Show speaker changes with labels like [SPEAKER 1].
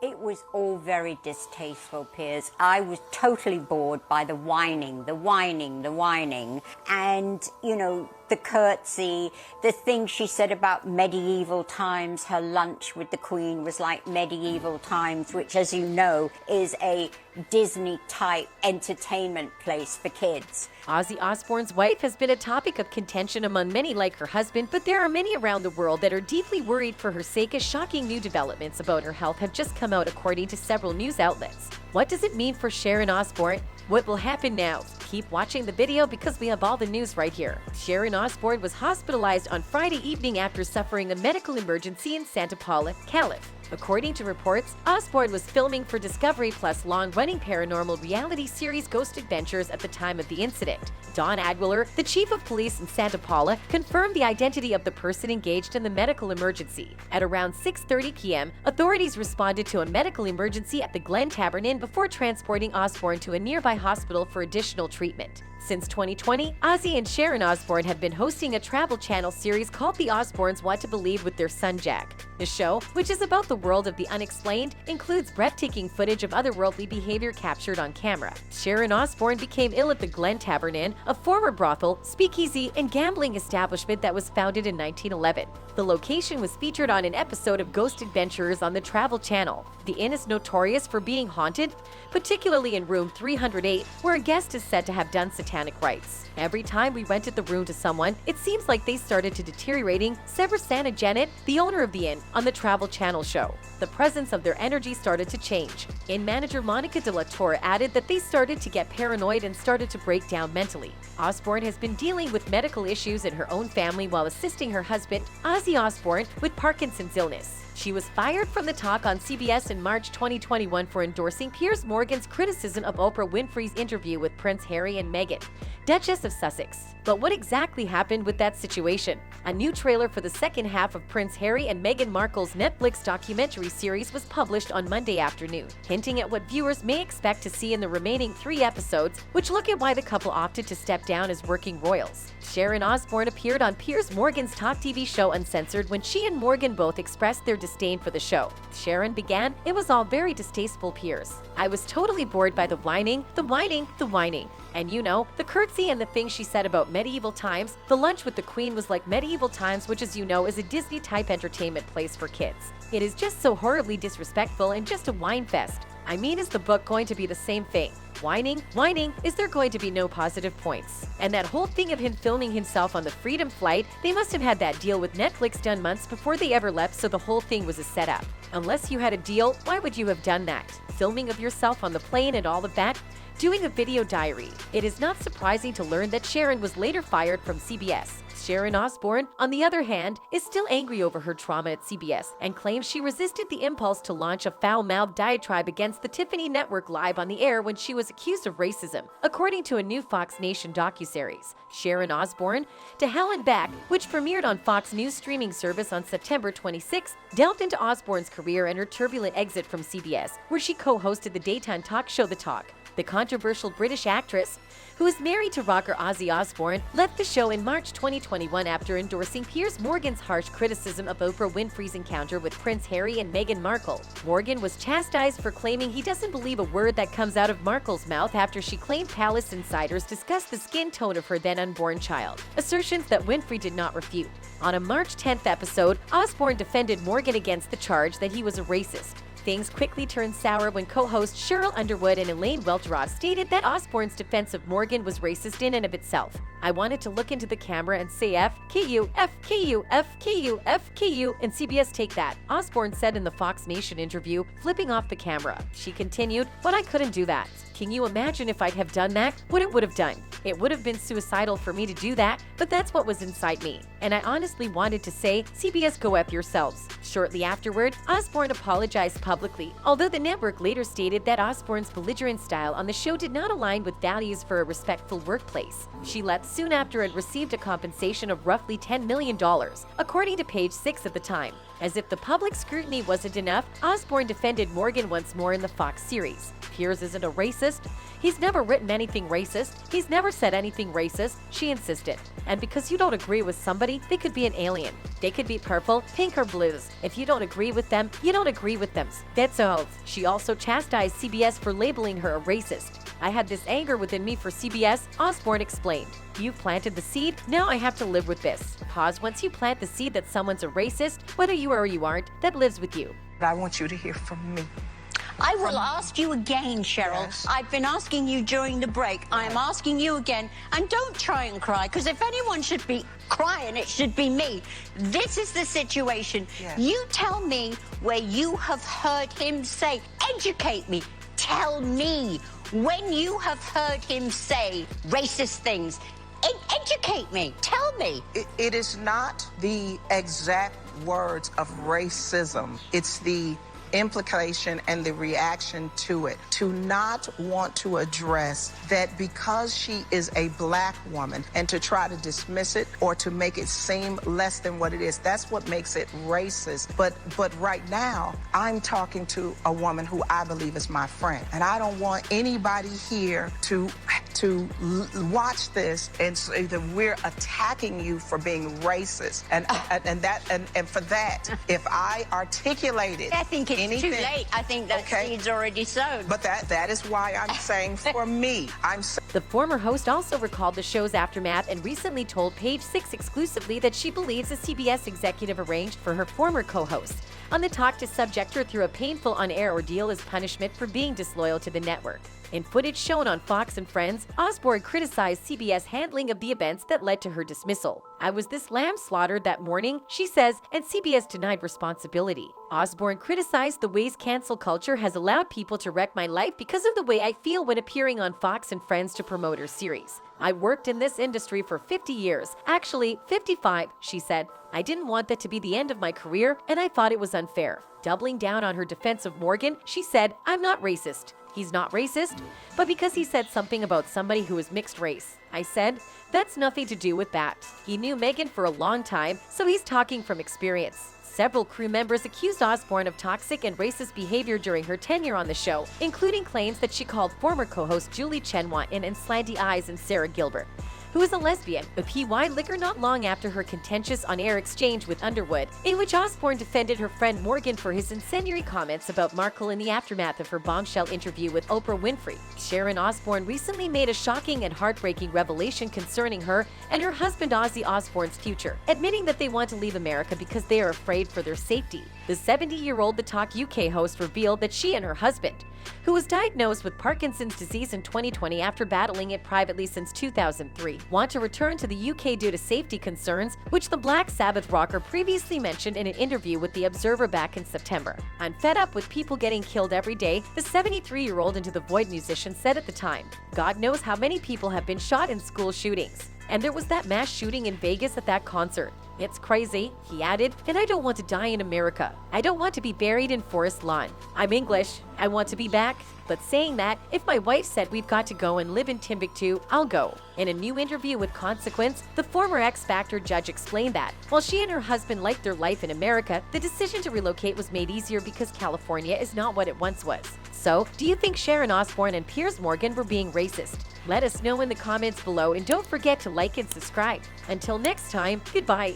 [SPEAKER 1] It was all very distasteful, Piers. I was totally bored by the whining. And, you know, the curtsy, the thing she said about medieval times, her lunch with the Queen was like medieval times, which, as you know, is a Disney-type entertainment place for kids.
[SPEAKER 2] Ozzy Osbourne's wife has been a topic of contention among many like her husband, but there are many around the world that are deeply worried for her sake as shocking new developments about her health have just come out according to several news outlets. What does it mean for Sharon Osbourne? What will happen now? Keep watching the video because we have all the news right here. Sharon Osbourne was hospitalized on Friday evening after suffering a medical emergency in Santa Paula, California. According to reports, Osbourne was filming for Discovery Plus' long-running paranormal reality series Ghost Adventures at the time of the incident. Don Aguilar, the chief of police in Santa Paula, confirmed the identity of the person engaged in the medical emergency. At around 6:30 p.m., authorities responded to a medical emergency at the Glen Tavern Inn before transporting Osbourne to a nearby hospital for additional treatment. Since 2020, Ozzy and Sharon Osbourne have been hosting a Travel Channel series called The Osbournes Want to Believe with their son Jack. The show, which is about the world of the unexplained, includes breathtaking footage of otherworldly behavior captured on camera. Sharon Osbourne became ill at the Glen Tavern Inn, a former brothel, speakeasy, and gambling establishment that was founded in 1911. The location was featured on an episode of Ghost Adventurers on the Travel Channel. The inn is notorious for being haunted, particularly in room 308, where a guest is said to have done satanic rites. Every time we rented the room to someone, it seems like they started to deteriorating, said Rosanna Janet, the owner of the inn, on the Travel Channel show. The presence of their energy started to change. Inn manager Monica de la Torre added that they started to get paranoid and started to break down mentally. Osbourne has been dealing with medical issues in her own family while assisting her husband, Ozzy Osbourne, with Parkinson's illness. She was fired from the talk on CBS in March 2021 for endorsing Piers Morgan's criticism of Oprah Winfrey's interview with Prince Harry and Meghan, Duchess of Sussex. But what exactly happened with that situation? A new trailer for the second half of Prince Harry and Meghan Markle's Netflix documentary series was published on Monday afternoon, hinting at what viewers may expect to see in the remaining 3 episodes, which look at why the couple opted to step down as working royals. Sharon Osbourne appeared on Piers Morgan's talk TV show Uncensored when she and Morgan both expressed their disdain for the show. Sharon began, "It was all very distasteful, Piers. I was totally bored by the whining. And you know, the curtsy and the things she said about medieval times. The lunch with the Queen was like medieval times, which, as you know, is a Disney-type entertainment place for kids. It is just so horribly disrespectful and just a whine fest. I mean, is the book going to be the same thing? Whining? Is there going to be no positive points? And that whole thing of him filming himself on the Freedom flight, they must have had that deal with Netflix done months before they ever left, so the whole thing was a setup. Unless you had a deal, why would you have done that? Filming of yourself on the plane and all of that? Doing a video diary. It is not surprising to learn that Sharon was later fired from CBS. Sharon Osbourne, on the other hand, is still angry over her trauma at CBS and claims she resisted the impulse to launch a foul-mouthed diatribe against the Tiffany Network live on the air when she was accused of racism, according to a new Fox Nation docuseries. Sharon Osbourne, To Hell and Back, which premiered on Fox News streaming service on September 26, delved into Osbourne's career and her turbulent exit from CBS, where she co-hosted the daytime talk show The Talk. The controversial British actress, who is married to rocker Ozzy Osbourne, left the show in March 2021 after endorsing Piers Morgan's harsh criticism of Oprah Winfrey's encounter with Prince Harry and Meghan Markle. Morgan was chastised for claiming he doesn't believe a word that comes out of Markle's mouth after she claimed palace insiders discussed the skin tone of her then unborn child, assertions that Winfrey did not refute. On a March 10th episode, Osbourne defended Morgan against the charge that he was a racist. Things quickly turned sour when co-hosts Cheryl Underwood and Elaine Welteroth stated that Osbourne's defense of Morgan was racist in and of itself. I wanted to look into the camera and say FKU, FKU, FKU, FKU, and CBS take that, Osbourne said in the Fox Nation interview, flipping off the camera. She continued, but I couldn't do that. Can you imagine if I'd have done that? What it would have done? It would have been suicidal for me to do that, but that's what was inside me. And I honestly wanted to say, CBS, go F yourselves. Shortly afterward, Osbourne apologized publicly, although the network later stated that Osbourne's belligerent style on the show did not align with values for a respectful workplace. She left soon after and received a compensation of roughly $10 million, according to page 6 of the Time. As if the public scrutiny wasn't enough, Osbourne defended Morgan once more in the Fox series. Piers isn't a racist. He's never written anything racist. He's never said anything racist, she insisted. And because you don't agree with somebody, they could be an alien. They could be purple, pink, or blues. If you don't agree with them, you don't agree with them. That's all. She also chastised CBS for labeling her a racist. I had this anger within me for CBS, Osbourne explained. You've planted the seed, now I have to live with this. Pause. Once you plant the seed that someone's a racist, whether you are or you aren't, that lives with you.
[SPEAKER 3] I want you to hear from me.
[SPEAKER 1] I will ask you again, Cheryl.
[SPEAKER 3] Yes.
[SPEAKER 1] I've been asking you during the break. I am asking you again. And don't try and cry, because if anyone should be crying, it should be me. This is the situation.
[SPEAKER 3] Yes.
[SPEAKER 1] You tell me where you have heard him say, educate me. Tell me when you have heard him say racist things. Educate me. Tell me.
[SPEAKER 3] It is not the exact words of racism. It's the implication and the reaction to it. To not want to address that because she is a black woman and to try to dismiss it or to make it seem less than what it is, that's what makes it racist. But right now, I'm talking to a woman who I believe is my friend. And I don't want anybody here to watch this and say that we're attacking you for being racist. And for that, if I articulated
[SPEAKER 1] I think it's
[SPEAKER 3] anything,
[SPEAKER 1] too late. I think that seed's already sown.
[SPEAKER 3] But that is why I'm saying for me,
[SPEAKER 2] The former host also recalled the show's aftermath and recently told Page Six exclusively that she believes a CBS executive arranged for her former co-host. On the talk to subject her through a painful on-air ordeal as punishment for being disloyal to the network. In footage shown on Fox and Friends, Osbourne criticized CBS handling of the events that led to her dismissal. I was this lamb slaughtered that morning, she says, and CBS denied responsibility. Osbourne criticized the ways cancel culture has allowed people to wreck my life because of the way I feel when appearing on Fox and Friends to promote her series. I worked in this industry for 50 years, actually 55, she said. I didn't want that to be the end of my career, and I thought it was unfair. Doubling down on her defense of Morgan, she said, I'm not racist. He's not racist, but because he said something about somebody who is mixed race. I said, that's nothing to do with that. He knew Megan for a long time, so he's talking from experience. Several crew members accused Osbourne of toxic and racist behavior during her tenure on the show, including claims that she called former co-host Julie Chenwa and slanty eyes and Sarah Gilbert, who is a lesbian, a PY liquor not long after her contentious on-air exchange with Underwood, in which Osbourne defended her friend Morgan for his incendiary comments about Markle in the aftermath of her bombshell interview with Oprah Winfrey. Sharon Osbourne recently made a shocking and heartbreaking revelation concerning her and her husband Ozzy Osbourne's future, admitting that they want to leave America because they are afraid for their safety. The 70-year-old The Talk UK host revealed that she and her husband, who was diagnosed with Parkinson's disease in 2020 after battling it privately since 2003, want to return to the UK due to safety concerns, which the Black Sabbath rocker previously mentioned in an interview with The Observer back in September. I'm fed up with people getting killed every day, the 73-year-old Into the Void musician said at the time. God knows how many people have been shot in school shootings. And there was that mass shooting in Vegas at that concert. It's crazy, he added, and I don't want to die in America. I don't want to be buried in Forest Lawn. I'm English. I want to be back. But saying that, if my wife said we've got to go and live in Timbuktu, I'll go. In a new interview with Consequence, the former X Factor judge explained that, while she and her husband liked their life in America, the decision to relocate was made easier because California is not what it once was. So, do you think Sharon Osbourne and Piers Morgan were being racist? Let us know in the comments below, and don't forget to like and subscribe. Until next time, goodbye.